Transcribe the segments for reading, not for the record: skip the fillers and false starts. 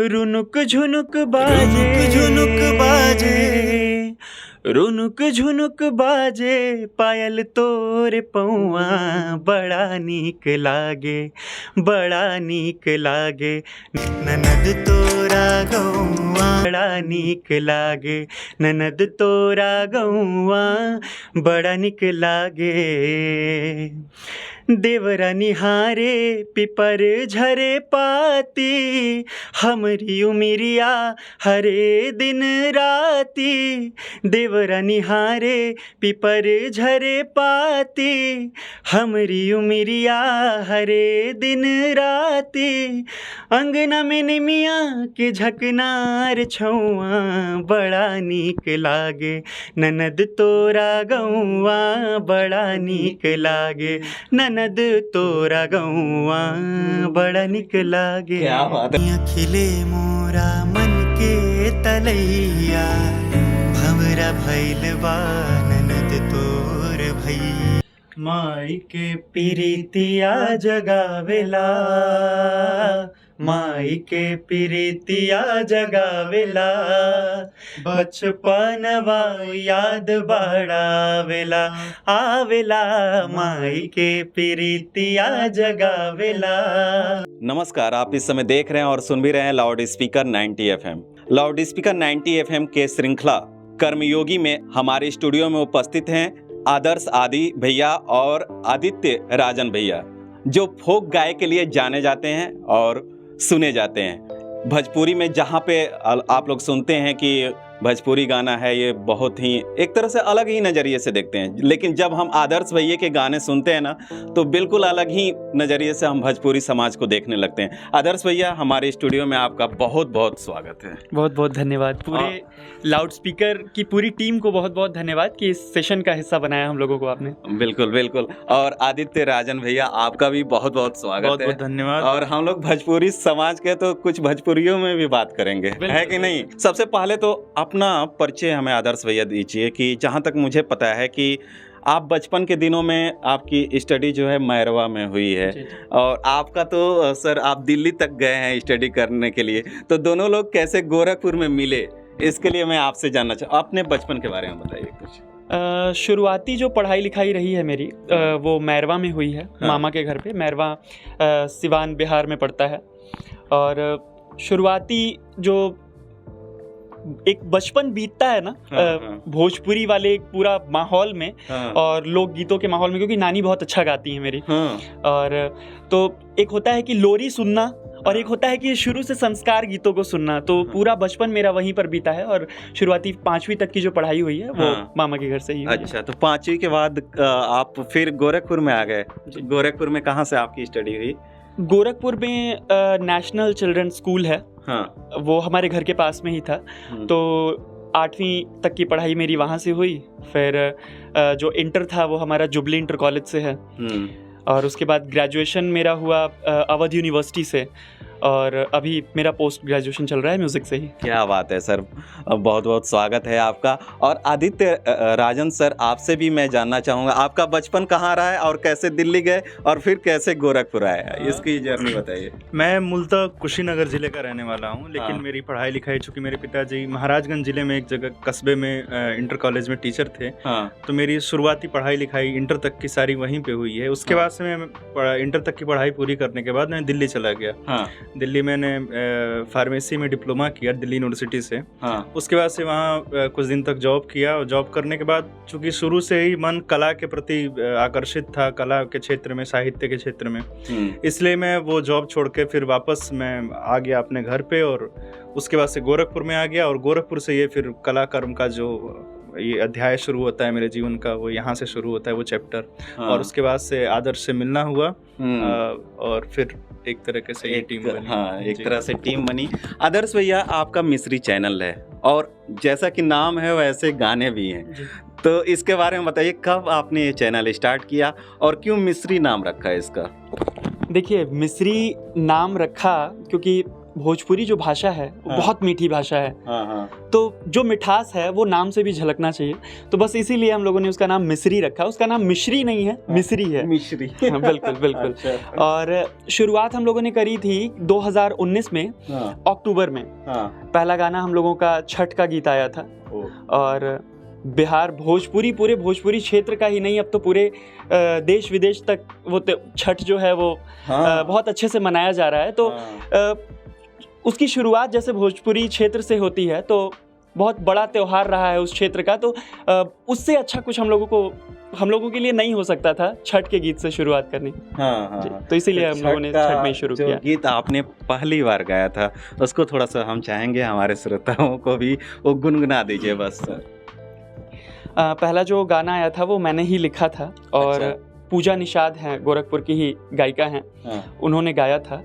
रुनुक झुनुक बाजे, झुनुक बाजे, रुनुक झुनुक बाजे, पायल तोरे पौआ बड़ा नीक लागे, बड़ा नीक लागे। ननद तोरा गौआ बड़ा नीक लागे, ननद तोरा गौआ बड़ा नीक लागे। देवरा निहारे पिपर झरे पाती, हमरी उमिरिया हरे दिन राती। देवरा निहारे पिपर झरे पाती, हमरी उमिरिया हरे दिन राती। अंगना में निमिया के झकनार छौआ बड़ा नीक लागे, ननद तोरा गौआ बड़ा नीक लागे, ननद तोरा गौआ बड़ा नीक लागे। क्या बात है। खिले मोरा मन के तलैया, भंवरा भइल बा ननद तोर भैया। माई के प्रीतिया जगावेला, माई के प्रीतिया जगावेला, बचपनवा याद बड़ावेला, आवेला माई के प्रीतिया जगावेला। नमस्कार, आप इस समय देख रहे हैं और सुन भी रहे हैं loud speaker 90 FM। Loud speaker 90 FM के श्रृंखला कर्मयोगी में हमारे स्टूडियो में उपस्थित हैं आदर्श आदि भैया और आदित्य राजन भैया, जो फोक गाय के लिए जाने जाते हैं और सुने जाते हैं। भोजपुरी में जहाँ पे आप लोग सुनते हैं कि भोजपुरी गाना है, ये बहुत ही एक तरह से अलग ही नज़रिए से देखते हैं, लेकिन जब हम आदर्श भैया के गाने सुनते हैं ना, तो बिल्कुल अलग ही नज़रिए से हम भोजपुरी समाज को देखने लगते हैं। आदर्श भैया, हमारे स्टूडियो में आपका बहुत बहुत स्वागत है। बहुत बहुत धन्यवाद। पूरे लाउड स्पीकर की पूरी टीम को बहुत बहुत धन्यवाद कि इस सेशन का हिस्सा बनाया हम लोगों को आपने। बिल्कुल बिल्कुल। और आदित्य राजन भैया, आपका भी बहुत बहुत स्वागत है। बहुत बहुत धन्यवाद। और हम लोग भोजपुरी समाज के तो कुछ भोजपुरियों में भी बात करेंगे, है कि नहीं। सबसे पहले तो अपना परिचय हमें आदर्श भैया दीजिए कि जहाँ तक मुझे पता है कि आप बचपन के दिनों में आपकी स्टडी जो है मैरवा में हुई है, और आपका तो सर आप दिल्ली तक गए हैं स्टडी करने के लिए, तो दोनों लोग कैसे गोरखपुर में मिले, इसके लिए मैं आपसे जानना चाहूँ। अपने बचपन के बारे में बताइए कुछ। शुरुआती जो पढ़ाई लिखाई रही है मेरी, वो मैरवा में हुई है। हाँ। मामा के घर पे। मैरवा सिवान बिहार में पड़ता है। और शुरुआती जो एक बचपन बीतता है ना, हाँ। भोजपुरी वाले एक पूरा माहौल में, हाँ। और लोकगीतों के माहौल में, क्योंकि नानी बहुत अच्छा गाती है मेरी। हाँ। और तो एक होता है कि लोरी सुनना, और एक होता है कि शुरू से संस्कार गीतों को सुनना। तो पूरा बचपन मेरा वहीं पर बीता है, और शुरुआती 5वीं तक की जो पढ़ाई हुई है वो मामा के घर से ही हुई है। अच्छा, तो 5वीं के बाद आप फिर गोरखपुर में आ गए। गोरखपुर में कहाँ से आपकी स्टडी हुई? गोरखपुर में नेशनल चिल्ड्रन स्कूल है। हाँ। वो हमारे घर के पास में ही था। तो 8वीं तक की पढ़ाई मेरी वहाँ से हुई। फिर जो इंटर था वो हमारा जुबली इंटर कॉलेज से है। और उसके बाद ग्रेजुएशन मेरा हुआ अवध यूनिवर्सिटी से, और अभी मेरा पोस्ट ग्रेजुएशन चल रहा है म्यूज़िक से ही। क्या बात है सर, बहुत बहुत स्वागत है आपका। और आदित्य राजन सर, आपसे भी मैं जानना चाहूँगा, आपका बचपन कहाँ रहा है और कैसे दिल्ली गए और फिर कैसे गोरखपुर आए, इसकी जर्नी बताइए। मैं मूलतः कुशीनगर ज़िले का रहने वाला हूँ, लेकिन हाँ। मेरी पढ़ाई लिखाई, चूँकि मेरे पिताजी महाराजगंज ज़िले में एक जगह कस्बे में इंटर कॉलेज में टीचर थे। हाँ। तो मेरी शुरुआती पढ़ाई लिखाई इंटर तक की सारी वहीं पे हुई है। उसके बाद से मैं इंटर तक की पढ़ाई पूरी करने के बाद मैं दिल्ली चला गया। हाँ। दिल्ली मैंने फार्मेसी में डिप्लोमा किया दिल्ली यूनिवर्सिटी से। हाँ। उसके बाद से वहाँ कुछ दिन तक जॉब किया, और जॉब करने के बाद चूँकि शुरू से ही मन कला के प्रति आकर्षित था, कला के क्षेत्र में, साहित्य के क्षेत्र में, इसलिए मैं वो जॉब छोड़ के फिर वापस मैं आ गया अपने घर पे, और उसके बाद से गोरखपुर में आ गया। और गोरखपुर से ये फिर कला कर्म का जो ये अध्याय शुरू होता है मेरे जीवन का, वो यहाँ से शुरू होता है वो चैप्टर। हाँ। और उसके बाद से आदर्श से मिलना हुआ, और फिर एक तरीके से ये टीम बनी। हाँ, एक तरह से टीम बनी। आदर्श भैया, आपका मिस्री चैनल है, और जैसा कि नाम है वैसे गाने भी हैं, तो इसके बारे में बताइए, कब आपने ये चैनल स्टार्ट किया और क्यों मिस्री नाम रखा है इसका? देखिए, मिस्री नाम रखा क्योंकि भोजपुरी जो भाषा है वो हाँ। बहुत मीठी भाषा है, हाँ। तो जो मिठास है वो नाम से भी झलकना चाहिए। तो बस इसीलिए हम लोगों ने उसका नाम मिस्री रखा। उसका नाम मिश्री नहीं है, मिस्री है। मिश्री। हाँ, बिल्कुल बिल्कुल। अच्छा। और शुरुआत हम लोगों ने करी थी 2019 में, हाँ। अक्टूबर में। हाँ। पहला गाना हम लोगों का छठ का गीत आया था। ओ। और बिहार, भोजपुरी, पूरे भोजपुरी क्षेत्र का ही नहीं, अब तो पूरे देश विदेश तक वो छठ जो है वो हाँ। बहुत अच्छे से मनाया जा रहा है। तो हाँ। उसकी शुरुआत जैसे भोजपुरी क्षेत्र से होती है, तो बहुत बड़ा त्योहार रहा है उस क्षेत्र का, तो उससे अच्छा कुछ हम लोगों के लिए नहीं हो सकता था छठ के गीत से शुरुआत करनी। हाँ। तो इसीलिए हम लोगों ने छठ में ही शुरू किया। गीत आपने पहली बार गाया था, उसको थोड़ा सा हम चाहेंगे हमारे श्रोताओं को भी वो गुनगुना दीजिए बस। पहला जो गाना आया था वो मैंने ही लिखा था, और अच्छा। पूजा निषाद हैं, गोरखपुर की ही गायिका हैं, हाँ। उन्होंने गाया था।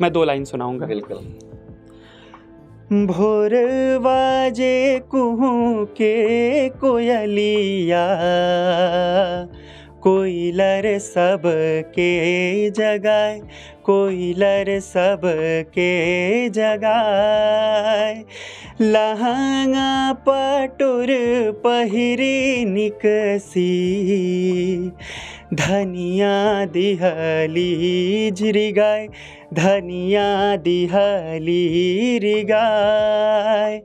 मैं 2 लाइन सुनाऊंगा। बिल्कुल। भोर बाजे कुहू के कोयलिया, कोयलर सब के जगाए, कोयलर सब के जगाए, लहंगा पटुर पहिरी निकसी, धनिया दिहली जिरिगाय, धनिया दिहली रिगाय,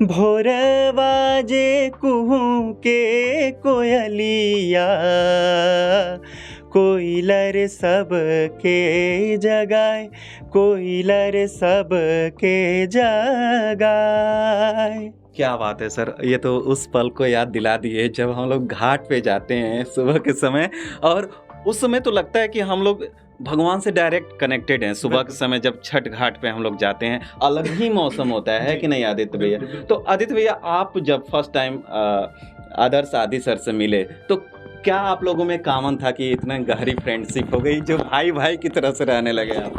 भोर बाजे कुहू के कोयलिया, कोयलर सब के जगाए, कोयलर सब के जगाए। क्या बात है सर, ये तो उस पल को याद दिला दिए जब हम लोग घाट पे जाते हैं सुबह के समय, और उस समय तो लगता है कि हम लोग भगवान से डायरेक्ट कनेक्टेड हैं। सुबह के समय जब छठ घाट पे हम लोग जाते हैं, अलग ही मौसम होता है कि नहीं आदित्य भैया? तो आदित्य भैया, आप जब फर्स्ट टाइम आदर्श आदि सर से मिले, तो क्या आप लोगों में कॉमन था कि इतना गहरी फ्रेंडशिप हो गई जो भाई भाई की तरह से रहने लगे आप?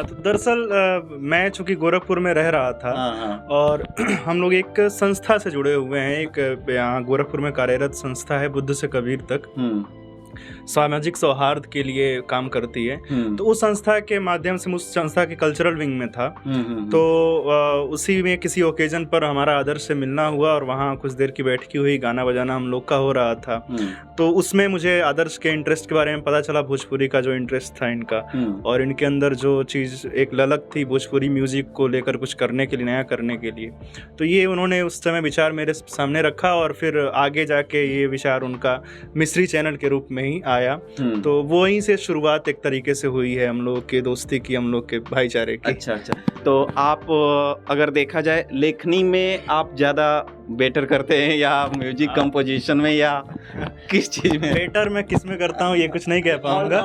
तो दरअसल मैं चूँकि गोरखपुर में रह रहा था, हाँ। और हम लोग एक संस्था से जुड़े हुए हैं। एक यहाँ गोरखपुर में कार्यरत संस्था है, बुद्ध से कबीर तक, सामाजिक सौहार्द के लिए काम करती है। तो उस संस्था के माध्यम से, उस संस्था के कल्चरल विंग में था, तो उसी में किसी ओकेजन पर हमारा आदर्श से मिलना हुआ, और वहाँ कुछ देर की बैठकी हुई, गाना बजाना हम लोग का हो रहा था। तो उसमें मुझे आदर्श के इंटरेस्ट के बारे में पता चला, भोजपुरी का जो इंटरेस्ट था इनका, और इनके अंदर जो चीज़ एक ललक थी भोजपुरी म्यूजिक को लेकर कुछ करने के लिए, नया करने के लिए। तो ये उन्होंने उस समय विचार मेरे सामने रखा, और फिर आगे जाके ये विचार उनका मिस्री चैनल के रूप में ही आया। तो वहीं से शुरुआत एक तरीके से हुई है हम लोग के दोस्ती की, हम लोग के भाईचारे की। अच्छा। तो आप अगर देखा जाए, लेखनी में आप ज़्यादा बेटर करते हैं या म्यूजिक कंपोजिशन में, या किस चीज़ में? बेटर मैं किस में करता हूँ ये कुछ नहीं कह पाऊंगा।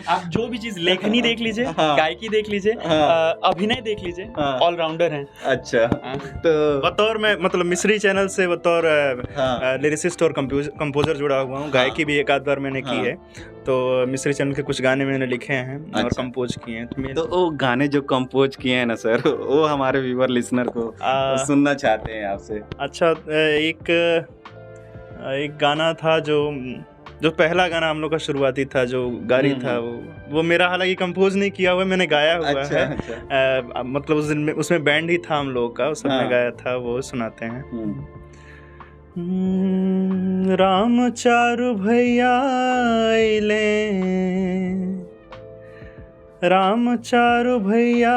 आप जो भी चीज, लेखनी देख लीजिए, हाँ। गायकी देख लीजिए, अभिनय देख लीजिए, हाँ। ऑलराउंडर हैं। अच्छा। तो बतौर मैं मतलब मिस्री चैनल से बतौर लिरिसिस्ट और कंपोजर जुड़ा हुआ हूँ। गायकी भी एक आध बार मैंने की है, तो मिस्री चैनल के कुछ गाने मैंने लिखे हैं और कंपोज किए हैं। तो वो गाने जो कंपोज किए हैं ना सर, वो हमारे व्यूअर लिसनर को सुनना चाहते हैं आपसे। अच्छा, एक गाना था जो पहला गाना हम लोग का शुरुआती था, जो गारी था, वो मेरा हालांकि कंपोज नहीं किया हुआ, मैंने गाया हुआ है। अच्छा। मतलब उस दिन में उसमें बैंड ही था हम लोग का, उस सबने गाया था, वो सुनाते हैं। राम चारु भैया आइले, राम चारु भैया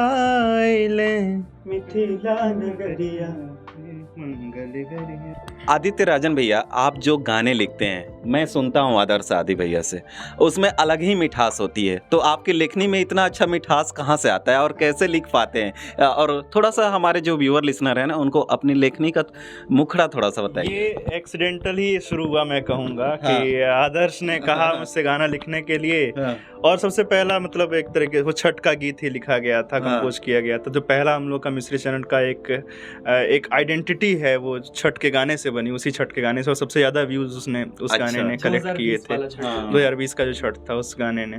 आइले, मिथिला नगरिया मंगल गरिया। आदित्य राजन भैया, आप जो गाने लिखते हैं, मैं सुनता हूँ आदर्श आदि भैया से, उसमें अलग ही मिठास होती है। तो आपकी लेखनी में इतना अच्छा मिठास कहाँ से आता है और कैसे लिख पाते हैं? और थोड़ा सा हमारे जो व्यूअर लिसनर है ना, उनको अपनी लेखनी का मुखड़ा थोड़ा सा बताइए। ये एक्सीडेंटली शुरू हुआ, मैं कहूँगा कि आदर्श ने कहा मुझसे गाना लिखने के लिए, और सबसे पहला मतलब एक तरीके वो छठ का गीत ही लिखा गया था, कंपोज किया गया था। जो पहला हम लोग का मिस्री चैनल का एक आइडेंटिटी है, वो छठ के गाने से बनी, उसी छठ के गाने से, और सबसे ज्यादा व्यूज उसने उस गाने ने कलेक्ट किए थे। 2020 का जो छठ था उस गाने ने।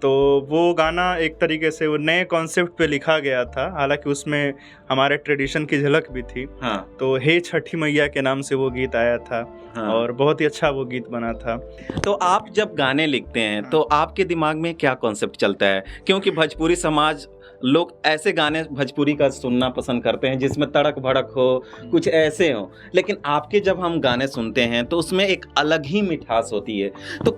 तो वो गाना एक तरीके से वो नए कॉन्सेप्ट पे लिखा गया था। हालांकि उसमें हमारे ट्रेडिशन की झलक भी थी। हाँ। तो हे छठी मैया के नाम से वो गीत आया था। हाँ। और बहुत ही अच्छा वो गीत बना था। तो आप जब गाने लिखते हैं तो आपके दिमाग में क्या कॉन्सेप्ट चलता है? क्योंकि भोजपुरी समाज लोग ऐसे गाने भोजपुरी का सुनना पसंद करते हैं जिसमें तड़क भड़क हो, कुछ ऐसे हो, लेकिन आपके जब हम गाने सुनते हैं तो उसमें एक अलग ही मिठास होती है। तो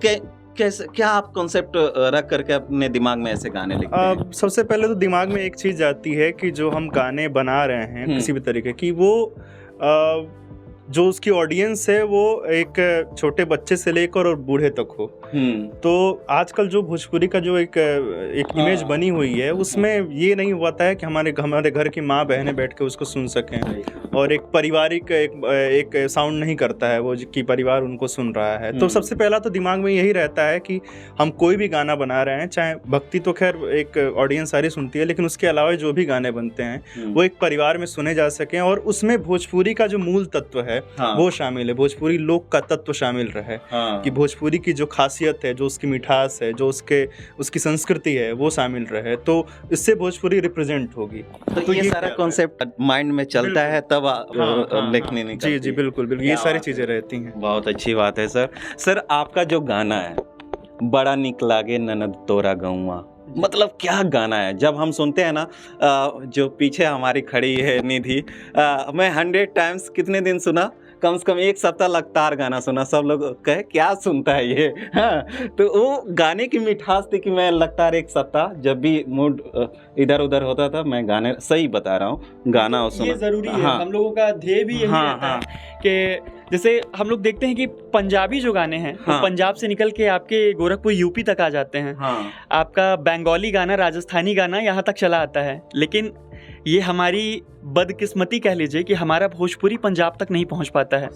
कैसे क्या आप कॉन्सेप्ट रख करके अपने दिमाग में ऐसे गाने लिखते हैं? सबसे पहले तो दिमाग में एक चीज़ आती है कि जो हम गाने बना रहे हैं किसी भी तरीके की, वो जो उसकी ऑडियंस है वो एक छोटे बच्चे से लेकर और बूढ़े तक हो। तो आजकल जो भोजपुरी का जो एक इमेज बनी हुई है उसमें ये नहीं होता है कि हमारे घर की माँ बहनें बैठ के उसको सुन सकें, और एक पारिवारिक एक साउंड नहीं करता है वो कि परिवार उनको सुन रहा है। तो सबसे पहला तो दिमाग में यही रहता है कि हम कोई भी गाना बना रहे हैं, चाहे भक्ति तो खैर एक ऑडियंस सारी सुनती है, लेकिन उसके अलावा जो भी गाने बनते हैं वो एक परिवार में सुने जा सकें और उसमें भोजपुरी का जो मूल तत्व है वो शामिल है, भोजपुरी लोक का तत्व शामिल रहे। कि भोजपुरी की जो खासियत है, जो उसकी मिठास है, जो उसकी संस्कृति है वो शामिल रहे, तो इससे भोजपुरी रिप्रेजेंट होगी। तो ये सारा कॉन्सेप्ट माइंड में चलता है तब लिखने निकलती है। जी बिल्कुल, ये सारी चीजें रहती हैं। बहुत अच्छी बात है सर आपका जो गाना है बड़ा निक लागे ननद तोरा गौवा, मतलब क्या गाना है। जब हम सुनते हैं ना, जो पीछे हमारी खड़ी है निधि, मैं 100 टाइम्स कितने दिन सुना, कम से कम एक सप्ताह लगातार गाना सुना। सब लोग कहे क्या सुनता है ये। हाँ, तो वो गाने की मिठास थी कि मैं लगातार एक सप्ताह जब भी मूड इधर उधर होता था मैं गाने, सही बता रहा हूँ, गाना सुना। ये जरूरी है। हाँ। हम लोगों का ध्येय भी यही रहता है कि जैसे हम लोग देखते हैं कि पंजाबी जो गाने हैं वो पंजाब से निकल के आपके गोरखपुर यूपी तक आ जाते हैं। आपका बंगाली गाना, राजस्थानी गाना यहाँ तक चला आता है, लेकिन ये हमारी बदकिस्मती कह लीजिए कि हमारा भोजपुरी पंजाब तक नहीं पहुंच पाता है।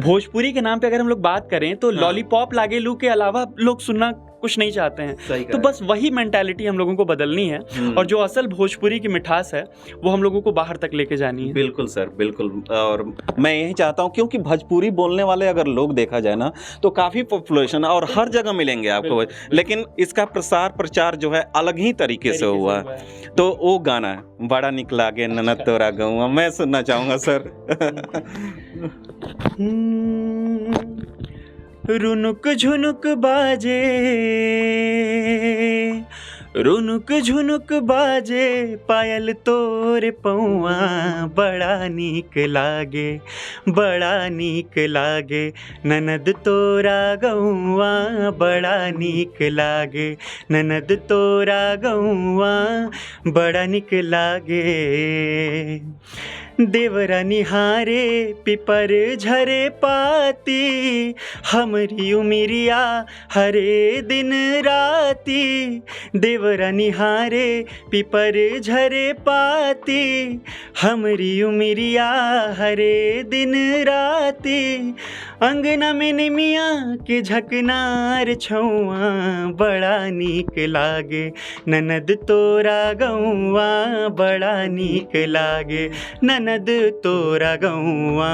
भोजपुरी के नाम पे अगर हम लोग बात करें तो लॉलीपॉप लागेलू के अलावा लोग सुनना कुछ नहीं चाहते हैं। तो बस वही मेंटालिटी हम लोगों को बदलनी है और जो असल भोजपुरी की मिठास है वो हम लोगों को बाहर तक लेके जानी है। बिल्कुल सर, बिल्कुल। और मैं यही चाहता हूँ, क्योंकि भोजपुरी बोलने वाले अगर लोग देखा जाए ना तो काफ़ी पॉपुलेशन और हर जगह मिलेंगे आपको, लेकिन इसका प्रसार प्रचार जो है अलग ही तरीके से हुआ है। तो वो गाना है बड़ा निक लागे ननद तोरा गौवा, मैं सुनना चाहूँगा सर। रुनुक झुनुक बाजे, रुनुक झुनुक बाजे, पायल तोरे पौआ, बड़ा नीक लागे, बड़ा नीक लागे, ननद तोरा गौआ, बड़ा नीक लागे, ननद तोरा गौआ, बड़ा नीक लागे। देवरा निहारे पिपर झरे पाती, हमरी उमिरिया हरे दिन राती। देवरा निहारे पिपर झरे पाती, हमरी उमिरिया हरे दिन राती। अंगना में निमिया के झकनार छौआ, बड़ा नीक लागे, ननद तोरा गौआ, बड़ा नीक लागे, ननद तोरा गौआ,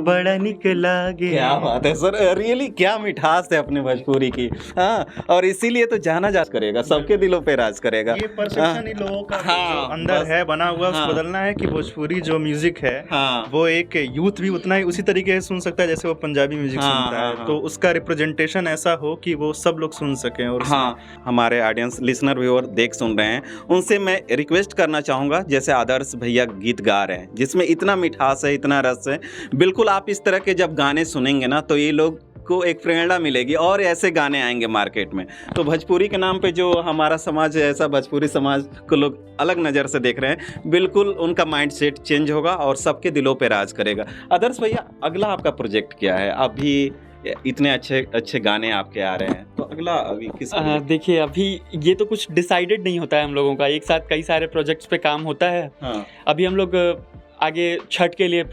बड़ा निक लागे। क्या बात है सर, रियली क्या मिठास है अपने भोजपुरी की। हाँ, और इसीलिए तो जाना जा करेगा, सबके दिलों पे राज करेगा। ये परसेप्शन ही लोगों का जो अंदर है बना हुआ, उसको बदलना है कि भोजपुरी जो म्यूजिक है वो एक यूथ भी उतना ही उसी तरीके से सुन सकता है जैसे वो पंजाबी म्यूजिक सुनता है। तो उसका रिप्रेजेंटेशन ऐसा हो कि वो सब लोग सुन सकें। और हमारे ऑडियंस, लिसनर, व्यूअर देख सुन रहे हैं, उनसे मैं रिक्वेस्ट करना चाहूँगा, जैसे आदर्श भैया गीत गा रहे हैं जिसमें इतना मिठास है, इतना रस है, बिल्कुल आप इस तरह के जब गाने सुनेंगे ना तो ये लोग को एक प्रेरणा मिलेगी और ऐसे गाने आएंगे मार्केट में। तो भोजपुरी के नाम पे जो हमारा समाज है, ऐसा भोजपुरी समाज को लोग अलग नज़र से देख रहे हैं, बिल्कुल उनका माइंड सेट चेंज होगा और सबके दिलों पे राज करेगा। आदर्श भैया, अगला आपका प्रोजेक्ट क्या है? अभी इतने अच्छे अच्छे गाने आपके आ रहे हैं, तो अगला अभी किस? देखिए, अभी ये तो कुछ डिसाइडेड नहीं होता है हम लोगों का, एक साथ कई सारे प्रोजेक्ट्स पे काम होता है। अभी हम लोग आगे छठ के लिए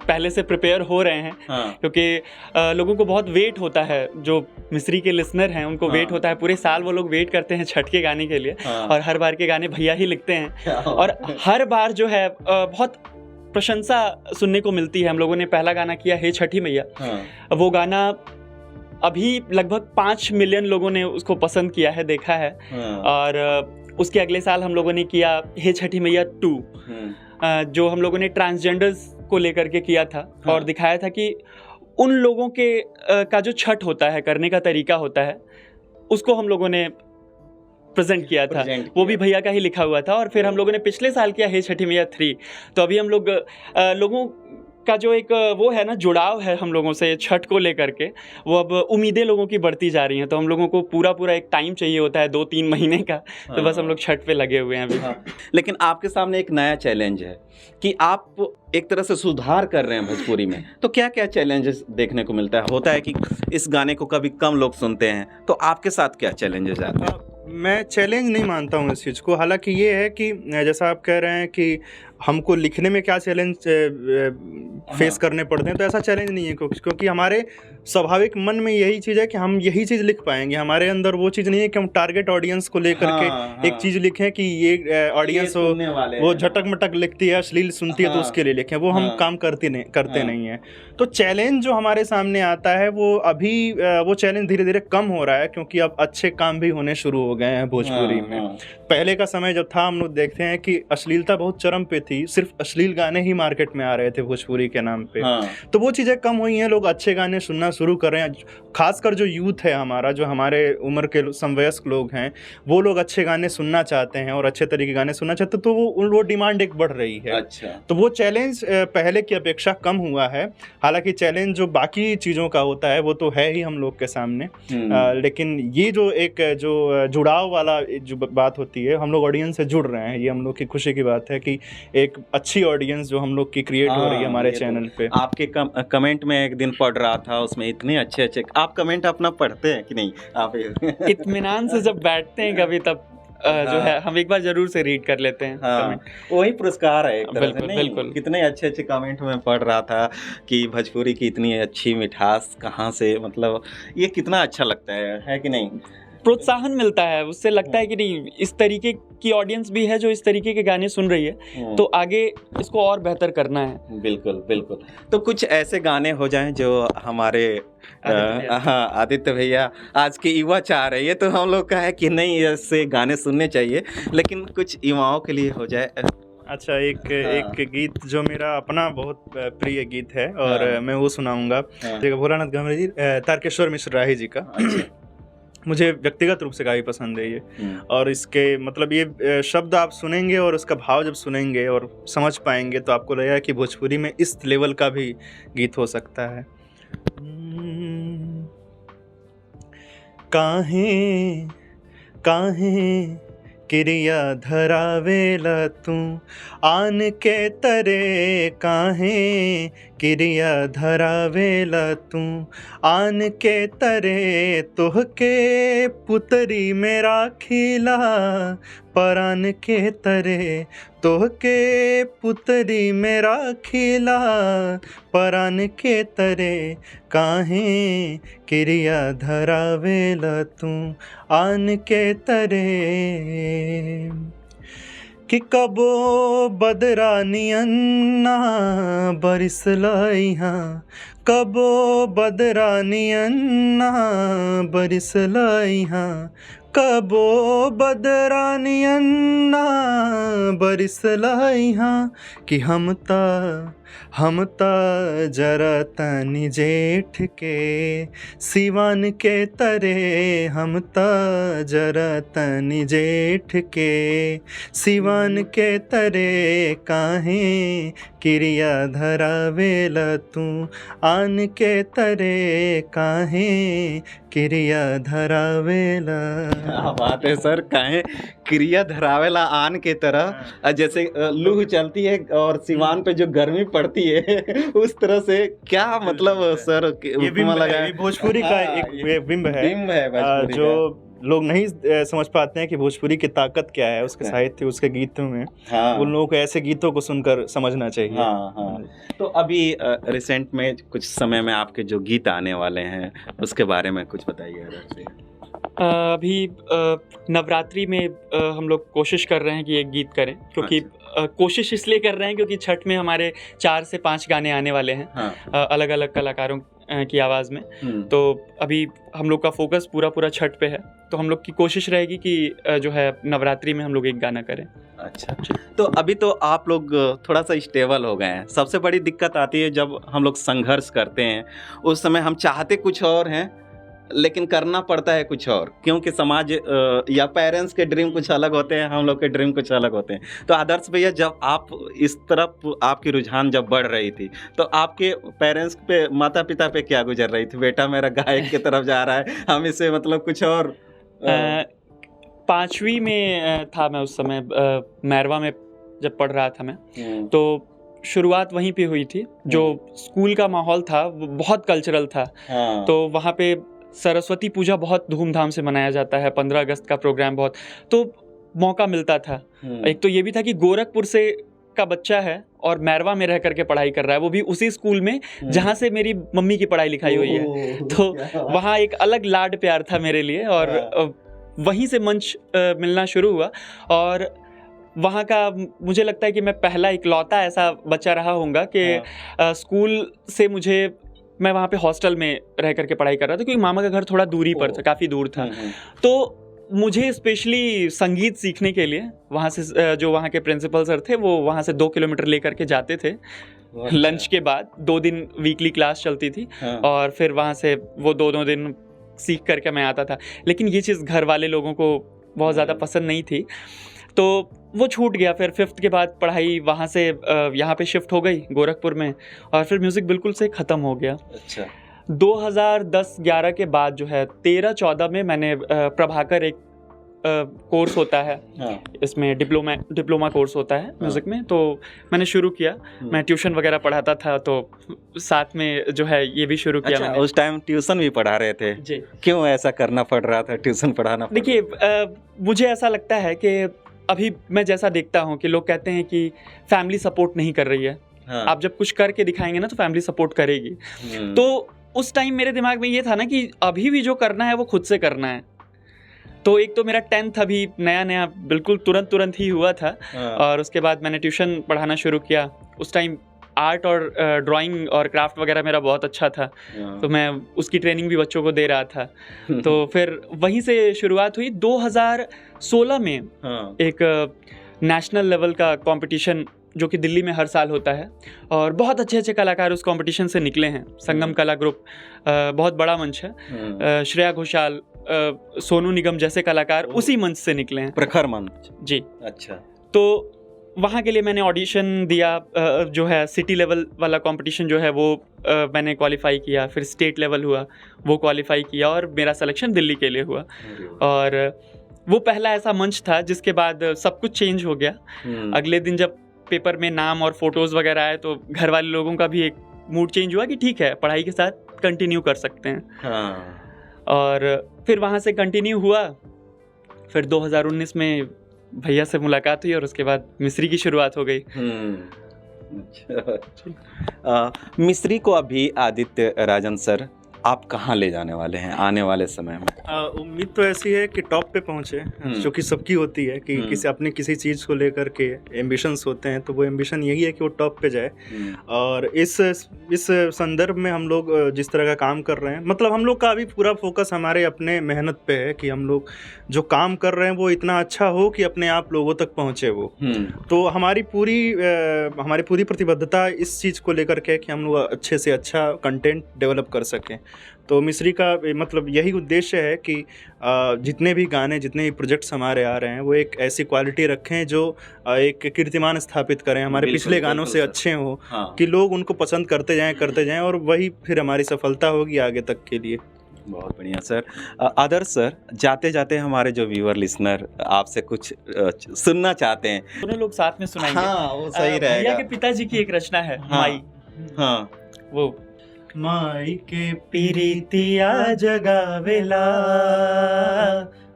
पहले से प्रिपेयर हो रहे हैं, क्योंकि लोगों को बहुत वेट होता है, जो मिस्री के लिसनर हैं उनको वेट होता है, पूरे साल वो लोग वेट करते हैं छठ के गाने के लिए, और हर बार के गाने भैया ही लिखते हैं, और हर बार जो है बहुत प्रशंसा सुनने को मिलती है। हम लोगों ने पहला गाना किया हे छठी मैया, वो गाना अभी लगभग 5 मिलियन लोगों ने उसको पसंद किया है, देखा है। और उसके अगले साल हम लोगों ने किया हे छठी मैया 2, जो हम लोगों ने ट्रांसजेंडर्स को लेकर के किया था। हाँ। और दिखाया था कि उन लोगों के का जो छठ होता है, करने का तरीका होता है, उसको हम लोगों ने प्रेजेंट किया था। वो भी भैया का ही लिखा हुआ था। और फिर हम लोगों ने पिछले साल किया हे छठी मैया 3। तो अभी हम लोग लोगों का जो एक वो है ना, जुड़ाव है हम लोगों से छठ को लेकर के, वो अब उम्मीदें लोगों की बढ़ती जा रही हैं। तो हम लोगों को पूरा एक टाइम चाहिए होता है 2-3 महीने का। तो बस हम लोग छठ पे लगे हुए हैं अभी। लेकिन आपके सामने एक नया चैलेंज है कि आप एक तरह से सुधार कर रहे हैं भोजपुरी में। तो क्या क्या चैलेंजेस देखने को मिलता है? होता है कि इस गाने को कभी कम लोग सुनते हैं, तो आपके साथ क्या चैलेंजेस आते हैं? मैं चैलेंज नहीं मानता हूँ इस चीज़ को। हालांकि ये है कि जैसा आप कह रहे हैं कि हमको लिखने में क्या चैलेंज फेस करने पड़ते हैं, तो ऐसा चैलेंज नहीं है, क्योंकि हमारे स्वाभाविक मन में यही चीज़ है कि हम यही चीज़ लिख पाएंगे। हमारे अंदर वो चीज़ नहीं है कि हम टारगेट ऑडियंस को लेकर के एक चीज़ लिखें कि ये ऑडियंस वो झटक मटक लिखती है, अश्लील सुनती है, तो उसके लिए लिखें। वो हम काम करते नहीं हैं। तो चैलेंज जो हमारे सामने आता है वो अभी वो चैलेंज धीरे धीरे कम हो रहा है, क्योंकि अब अच्छे काम भी होने शुरू हो गए हैं भोजपुरी में। पहले का समय जब था, हम लोग देखते हैं कि अश्लीलता बहुत चरम पे थी, सिर्फ अश्लील गाने ही मार्केट में आ रहे थे भोजपुरी के नाम पे। तो वो चीज़ें कम हुई हैं, लोग अच्छे गाने सुनना शुरू कर रहे हैं। खासकर जो यूथ है हमारा, जो हमारे उम्र के समवयस्क लोग हैं, वो लोग अच्छे गाने सुनना चाहते हैं और अच्छे तरीके गाने सुनना चाहते हैं। तो वो डिमांड एक बढ़ रही है। अच्छा। तो वो चैलेंज पहले की अपेक्षा कम हुआ है। हालांकि चैलेंज जो बाकी चीज़ों का होता है वो तो है ही हम लोग के सामने, लेकिन ये जो एक जो जुड़ाव वाला जो बात होती है, हम लोग ऑडियंस से जुड़ रहे हैं, ये हम लोग की खुशी की बात है कि एक अच्छी ऑडियंस जो हम लोग की क्रिएट हो रही है हमारे चैनल पे। आपके कमेंट में एक दिन पढ़ रहा था, उसमें इतने अच्छे आप कमेंट अपना पढ़ते हैं कि नहीं? आप इत्मीनान से जब बैठते हैं कभी, तब जो है हम एक बार जरूर से रीड कर लेते हैं। वही पुरस्कार है एक तरह बिल्कुल, से। बिल्कुल। कितने अच्छे कमेंट में पढ़ रहा था कि भोजपुरी की इतनी अच्छी मिठास कहाँ से, मतलब ये कितना अच्छा लगता है कि नहीं? प्रोत्साहन मिलता है, उससे लगता है कि नहीं, इस तरीके की ऑडियंस भी है जो इस तरीके के गाने सुन रही है, तो आगे इसको और बेहतर करना है। बिल्कुल बिल्कुल। तो कुछ ऐसे गाने हो जाएं जो हमारे आदित्य भैया आज के युवा चाह रही है, तो हम लोग का है कि नहीं ऐसे गाने सुनने चाहिए, लेकिन कुछ युवाओं के लिए हो जाए। अच्छा, एक गीत जो मेरा अपना बहुत प्रिय गीत है और मैं वो सुनाऊंगा। भोलानाथ गंभीर जी, तारकेश्वर मिश्र राही जी का। मुझे व्यक्तिगत रूप से काफ़ी पसंद है ये। और इसके मतलब ये शब्द आप सुनेंगे और उसका भाव जब सुनेंगे और समझ पाएंगे, तो आपको लगेगा कि भोजपुरी में इस लेवल का भी गीत हो सकता है। काहे क्रिया धरावेला तू आन के तरे, काहे क्रिया धरावेला तू आन के तरे, तोहके पुतरी में राखीला परान के तरे, तोहके पुतरी में राखीला परान के तरे, काहे क्रिया धरावेला तू आन के तरे। कि कबो बदरानियन्ना बरिसलैहा, कबो बदरानियन्ना बरिसलैहा, कबो बदरानियन्ना बरिसलैहा, कि हम ता जरा तनी जेठ के सिवान के तरे, हम ता जरा तनी जेठ के सिवान के तरे, काहे क्रिया धरावेला तू आन के तरे, काहे क्रिया धरावेला। क्या बात है सर, काहे क्रिया धरावेला आन के तरह, जैसे लूह चलती है और सिवान पे जो गर्मी पड़ती है उस तरह से। क्या मतलब सर, ये भोजपुरी का एक बिंब है जो लोग नहीं समझ पाते हैं कि भोजपुरी की ताकत क्या है, उसके साहित्य, उसके गीतों में। उन लोगों को ऐसे गीतों को सुनकर समझना चाहिए। तो अभी रिसेंट में कुछ समय में आपके जो गीत आने वाले हैं उसके बारे में कुछ बताइए। अभी नवरात्रि में हम लोग कोशिश कर रहे हैं कि एक गीत करें, क्योंकि कोशिश इसलिए कर रहे हैं क्योंकि छठ में हमारे 4 से 5 गाने आने वाले हैं। अलग अलग कलाकारों की आवाज़ में। तो अभी हम लोग का फोकस पूरा छठ पे है, तो हम लोग की कोशिश रहेगी कि जो है नवरात्रि में हम लोग एक गाना करें। अच्छा, तो अभी तो आप लोग थोड़ा सा स्टेबल हो गए हैं। सबसे बड़ी दिक्कत आती है जब हम लोग संघर्ष करते हैं, उस समय हम चाहते कुछ और हैं लेकिन करना पड़ता है कुछ और, क्योंकि समाज या पेरेंट्स के ड्रीम कुछ अलग होते हैं, हम लोग के ड्रीम कुछ अलग होते हैं। तो आदर्श भैया, जब आप इस तरफ आपकी रुझान जब बढ़ रही थी, तो आपके पेरेंट्स पे, माता पिता पे क्या गुजर रही थी? बेटा मेरा गायक की तरफ जा रहा है, हम इसे मतलब कुछ और 5वीं में था मैं उस समय, मैरवा में जब पढ़ रहा था मैं, तो शुरुआत वहीं पे हुई थी। जो स्कूल का माहौल था वो बहुत कल्चरल था। तो वहाँ पे सरस्वती पूजा बहुत धूमधाम से मनाया जाता है, 15 अगस्त का प्रोग्राम बहुत, तो मौका मिलता था। एक तो ये भी था कि गोरखपुर से का बच्चा है और मैरवा में रह करके पढ़ाई कर रहा है, वो भी उसी स्कूल में जहाँ से मेरी मम्मी की पढ़ाई लिखाई हुई है। तो वहाँ एक अलग लाड प्यार था मेरे लिए, और वहीं से मंच मिलना शुरू हुआ। और वहाँ का मुझे लगता है कि मैं पहला इकलौता ऐसा बच्चा रहा होऊंगा कि स्कूल से मैं वहाँ पे हॉस्टल में रह करके पढ़ाई कर रहा था, क्योंकि मामा का घर थोड़ा दूरी पर था, काफ़ी दूर था। तो मुझे स्पेशली संगीत सीखने के लिए वहाँ से जो वहाँ के प्रिंसिपल सर थे, वो वहाँ से 2 किलोमीटर लेकर के जाते थे। लंच के बाद 2 दिन वीकली क्लास चलती थी, और फिर वहाँ से वो 2 दिन सीख करके मैं आता था। लेकिन ये चीज़ घर वाले लोगों को बहुत ज़्यादा पसंद नहीं थी, तो वो छूट गया। फिर 5th के बाद पढ़ाई वहाँ से यहाँ पे शिफ्ट हो गई गोरखपुर में, और फिर म्यूज़िक बिल्कुल से ख़त्म हो गया। अच्छा। 2010-11 के बाद जो है 13-14 में मैंने प्रभाकर एक कोर्स होता है, इसमें डिप्लोमा कोर्स होता है म्यूज़िक में, तो मैंने शुरू किया। मैं ट्यूशन वगैरह पढ़ाता था, तो साथ में जो है ये भी शुरू किया। अच्छा, उस टाइम ट्यूशन भी पढ़ा रहे थे जी? क्यों ऐसा करना पड़ रहा था, ट्यूशन पढ़ाना? देखिए, मुझे ऐसा लगता है कि अभी मैं जैसा देखता हूँ कि लोग कहते हैं कि फैमिली सपोर्ट नहीं कर रही है। आप जब कुछ करके दिखाएंगे ना तो फैमिली सपोर्ट करेगी। तो उस टाइम मेरे दिमाग में ये था ना कि अभी भी जो करना है वो खुद से करना है। तो एक तो मेरा 10th अभी नया बिल्कुल तुरंत ही हुआ था, और उसके बाद मैंने ट्यूशन पढ़ाना शुरू किया। उस टाइम आर्ट और ड्राइंग और क्राफ्ट वगैरह मेरा बहुत अच्छा था, तो मैं उसकी ट्रेनिंग भी बच्चों को दे रहा था। तो फिर वहीं से शुरुआत हुई। 2016 में एक नेशनल लेवल का कंपटीशन जो कि दिल्ली में हर साल होता है, और बहुत अच्छे कलाकार उस कंपटीशन से निकले हैं। संगम कला ग्रुप बहुत बड़ा मंच है, श्रेया घोषाल, सोनू निगम जैसे कलाकार उसी मंच से निकले हैं, प्रखर मंच। जी। अच्छा। तो वहाँ के लिए मैंने ऑडिशन दिया, जो है सिटी लेवल वाला कंपटीशन जो है वो मैंने क्वालिफाई किया, फिर स्टेट लेवल हुआ, वो क्वालिफाई किया, और मेरा सिलेक्शन दिल्ली के लिए हुआ। और वो पहला ऐसा मंच था जिसके बाद सब कुछ चेंज हो गया। अगले दिन जब पेपर में नाम और फोटोज़ वगैरह आए तो घर वाले लोगों का भी एक मूड चेंज हुआ कि ठीक है, पढ़ाई के साथ कंटिन्यू कर सकते हैं। और फिर वहाँ से कंटिन्यू हुआ। फिर 2019 में भैया से मुलाकात हुई, और उसके बाद मिस्री की शुरुआत हो गई। मिस्री को अभी आदित्य राजन सर आप कहाँ ले जाने वाले हैं आने वाले समय में? उम्मीद तो ऐसी है कि टॉप पे पहुँचे, जो कि सबकी होती है कि किसी चीज़ को लेकर के एम्बिशंस होते हैं, तो वो एम्बिशन यही है कि वो टॉप पे जाए। और इस संदर्भ में हम लोग जिस तरह का काम कर रहे हैं, मतलब हम लोग का अभी पूरा फोकस हमारे अपने मेहनत पे है कि हम लोग जो काम कर रहे हैं वो इतना अच्छा हो कि अपने आप लोगों तक पहुँचे वो। तो हमारी पूरी प्रतिबद्धता इस चीज़ को लेकर के कि हम लोग अच्छे से अच्छा कंटेंट डेवलप कर सकें। तो मिस्री का मतलब यही उद्देश्य है कि जितने भी गाने, जितने भी प्रोजेक्ट्स हमारे आ रहे हैं, वो एक ऐसी क्वालिटी रखें जो एक कीर्तिमान स्थापित करें, हमारे पिछले गानों से अच्छे हों, कि लोग उनको पसंद करते जाएं, और वही फिर हमारी सफलता होगी आगे तक के लिए। बहुत बढ़िया सर। आदर्श सर, जाते जाते हमारे जो व्यूअर लिसनर आपसे कुछ सुनना चाहते हैं, दोनों लोग साथ में सुनाएंगे। वो सही रहेगा। भैया के पिताजी की एक रचना है, माई। वो माई के पिरीतिया जगावेला,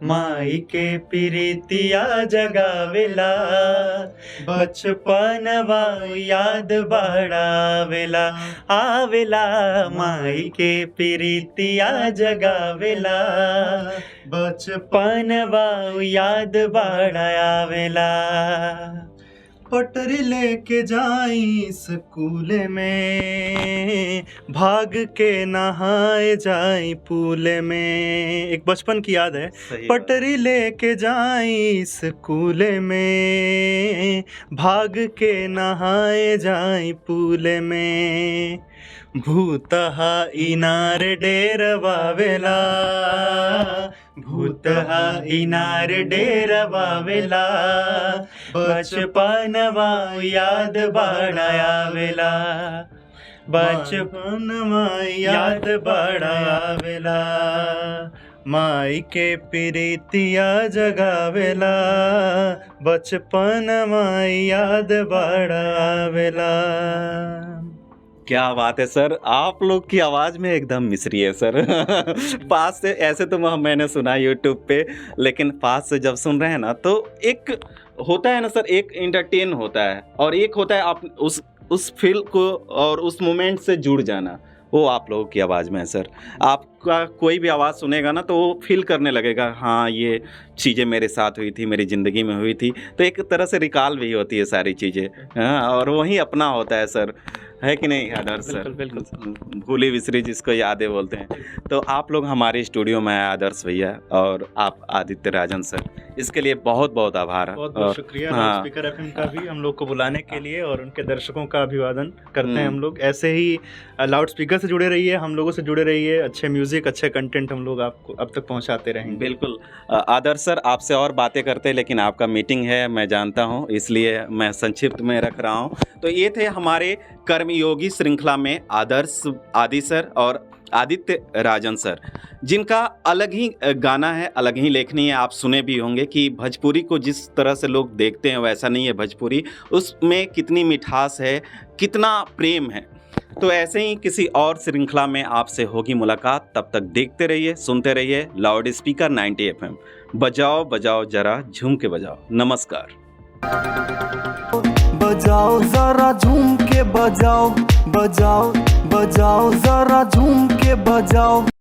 माई के पिरीतिया जगावेला, बचपनवा याद बढ़ावेला, आवेला माई के पिरीतिया जगावेला, बचपनवा याद बढ़ावेला। पटरी लेके जाई स्कूल में, भाग के नहाए जाई पूल में। एक बचपन की याद है। पटरी लेके जाई स्कूल में, भाग के नहाए जाई पूल में। भूतहा इनार डेरवावेला, भूतहा इनार डेरवावेला, बचपनवा याद बड़ा आवेला, बचपनवा याद बड़ा आवेला। माई के प्रीतिया जगावेला, बचपनवा याद बड़ा आवेला। क्या बात है सर, आप लोग की आवाज़ में एकदम मिसरी है सर। पास से ऐसे तो मैंने सुना यूट्यूब पे, लेकिन पास से जब सुन रहे हैं ना तो एक होता है ना सर, एक इंटरटेन होता है और एक होता है आप उस फील को और उस मोमेंट से जुड़ जाना, वो आप लोगों की आवाज़ में है सर। आपका कोई भी आवाज़ सुनेगा ना तो वो फील करने लगेगा, हाँ ये चीज़ें मेरे साथ हुई थी, मेरी ज़िंदगी में हुई थी। तो एक तरह से रिकॉल भी होती है सारी चीज़ें, हाँ, और वही अपना होता है सर, है कि नहीं आदर्श सर? बिल्कुल। भूली बिसरी जिसको यादें बोलते हैं। तो आप लोग हमारे स्टूडियो में आए आदर्श भैया और आप आदित्य राजन सर, इसके लिए बहुत बहुत आभार। बहुत बहुत शुक्रिया लाउड स्पीकर एफएम का भी हम लोग को बुलाने के लिए, और उनके दर्शकों का अभिवादन करते हैं हम लोग। ऐसे ही लाउड स्पीकर से जुड़े रहिए, हम लोगों से जुड़े रहिए, अच्छे म्यूजिक अच्छे कंटेंट हम लोग आपको अब तक पहुंचाते रहेंगे। बिल्कुल आदर्श सर, आपसे और बातें करते हैं लेकिन आपका मीटिंग है मैं जानता हूं, इसलिए मैं संक्षिप्त में रख रहा हूं। तो ये थे हमारे कर्मयोगी श्रृंखला में आदर्श आदि सर और आदित्य राजन सर, जिनका अलग ही गाना है, अलग ही लेखनी है। आप सुने भी होंगे कि भोजपुरी को जिस तरह से लोग देखते हैं वैसा नहीं है भोजपुरी, उसमें कितनी मिठास है, कितना प्रेम है। तो ऐसे ही किसी और श्रृंखला में आपसे होगी मुलाकात, तब तक देखते रहिए, सुनते रहिए लाउड स्पीकर 90 FM। बजाओ बजाओ जरा झूम के बजाओ। नमस्कार। बजाओ जरा झूम के बजाओ, बजाओ बजाओ जरा झूम के बजाओ।